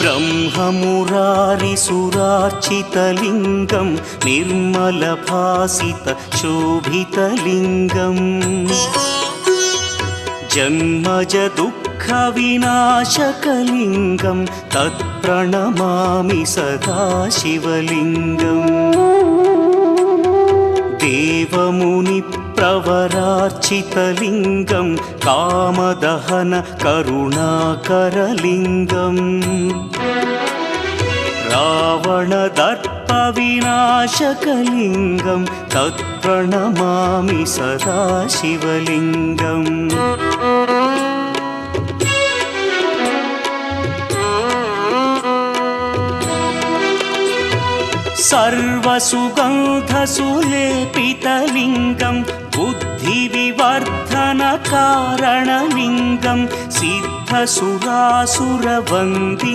ब्रह्ममुरारिसुरार्चितलिङ्गं निर्मलभासितशोभितलिङ्गम् जन्मजदुःखविनाशकलिङ्गं तत्प्रणमामि सदा शिवलिङ्गम् देवमुनिप्रवरार्चितलिङ्गं कामदहन करुणाकरलिङ्गम् रावणदर्पविनाशकलिङ्गं तत्प्रणमामि सदा शिवलिङ्गम् सर्वसुगन्धसुलेपितलिङ्गं बुद्धिविवर्धनकारणलिङ्गं सिद्धसुरासुरवन्दितलिङ्गम्